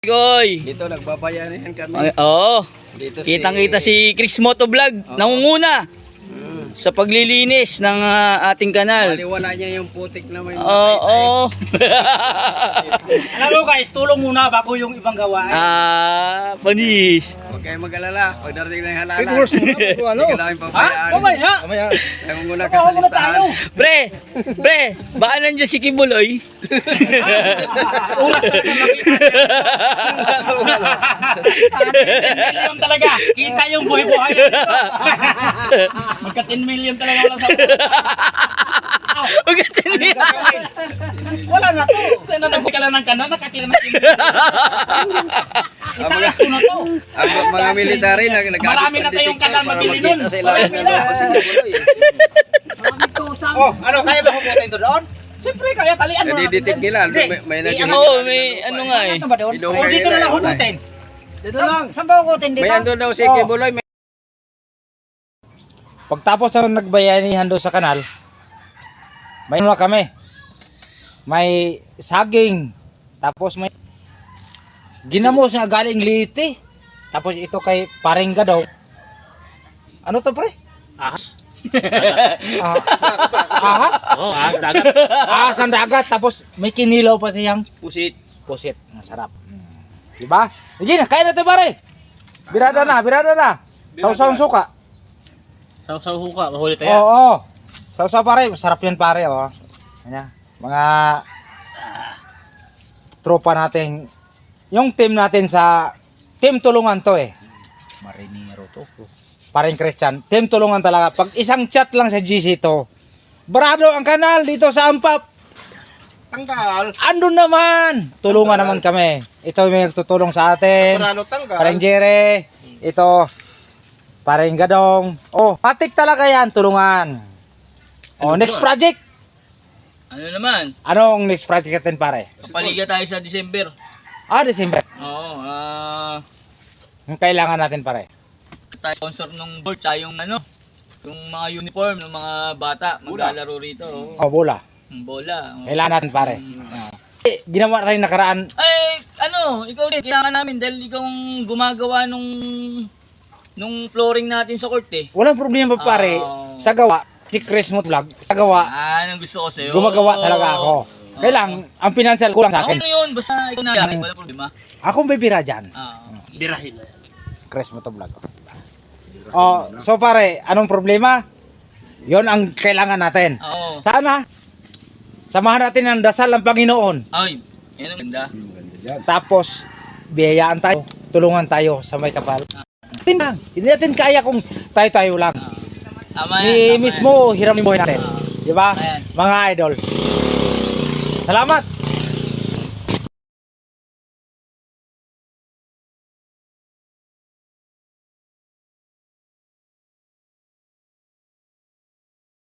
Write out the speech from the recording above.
Koy. Dito nagbabayanihan kami. Oo. Dito Kitang-kita si Chris Motovlog. Nangunguna sa paglilinis ng ating kanal. Wala niya yung putik na may Oo. Alam mo guys, tulong muna bago yung ibang gawain. Panis. Huwag kayong mag-alala. Pagdating na yung halalan. Pigures muna bago ano. Hindi ka namin pabayaan. Mamaya. Mamaya. Tayo muna ka sa listahan. Pre, baka nandiyan si Kibuloy. Ulas talaga million talaga. Kita yung buhay-buhay. Magka 10 million talaga wala sa Huwag ka wala na to. Kaya na nagpika lang ng kanan, nakakita na italas ko na to. Ang mga military nag-aagit Marami na tayong kanal mabili nun. Sa ilalim ng lupa si Kibuloy. Oh, ano, kaya ba kukutin to doon? Siyempre, kaya talian mo. Nadidetect nila. May Oo, may ano nga eh. O, dito na lang hukutin. Dito lang. Saan ba hukutin dito? May ando daw si Kibuloy. Pagtapos na nagbayanihan doon sa kanal, may ano kami. May saging. Tapos may ginamos na galing Liti. Tapos ito kay Paringga daw. Ano to pre? Ahas. Ahas? Oo, ahas dagat. Ahas ng dagat. Tapos may kinilaw pa siyang Pusit. pusit. Masarap. Diba? Sige na, kaya na to pare. Birada na. Sausawang suka. Saw-saw huka, mahuli tayo. Oo. Sausaw pare, masarap yan pare. Oh. Ayan. Mga tropa natin. Yung team natin sa team tulungan to eh. Marinero to. Paring Christian. Team tulungan talaga. Pag isang chat lang sa GC to, barado ang kanal dito sa Ampap. Tanggal. Andun naman. Tulungan naman kami. Ito may tutulong sa atin. Barado tanggal. Paring Jere. Ito. Paring Gadong. Oh, patik talaga yan. Tulungan. Oh, next project. Ano naman? Anong next project natin pare? Kapaliga tayo sa December. December. Oo, Ang kailangan natin pare. tayo sponsor nung board sa yung ano, yung mga uniform ng mga bata maglalaro rito. Oh, bola. Bola. Kailangan natin pare. Ginawa rin nakaraan. Ay, ano, ikaw din, kailangan namin dahil ikaw ang gumagawa nung flooring natin sa court eh. Walang problema pare. Sa gawa, si Chris Vlog, sa gawa, Ang gusto ko sa'yo. gumagawa talaga ako. Kailang, ang financial kulang sa Okay akin. na yun, basta ikaw na yan, walang problema. Akong bibira dyan. Birahin na yan. Chris Vlog. Oh, so pare, anong problema? Yon ang kailangan natin. Oo. Sana, samahan natin ang dasal ng Panginoon. Ay, yan ang ganda. Tapos, biyayaan tayo, tulungan tayo sa may kapal. Hindi natin kaya kung tayo-tayo lang. Tama yan. Mismo, hiram yung buhay natin. Di ba? Ayan. Mga idol. Salamat!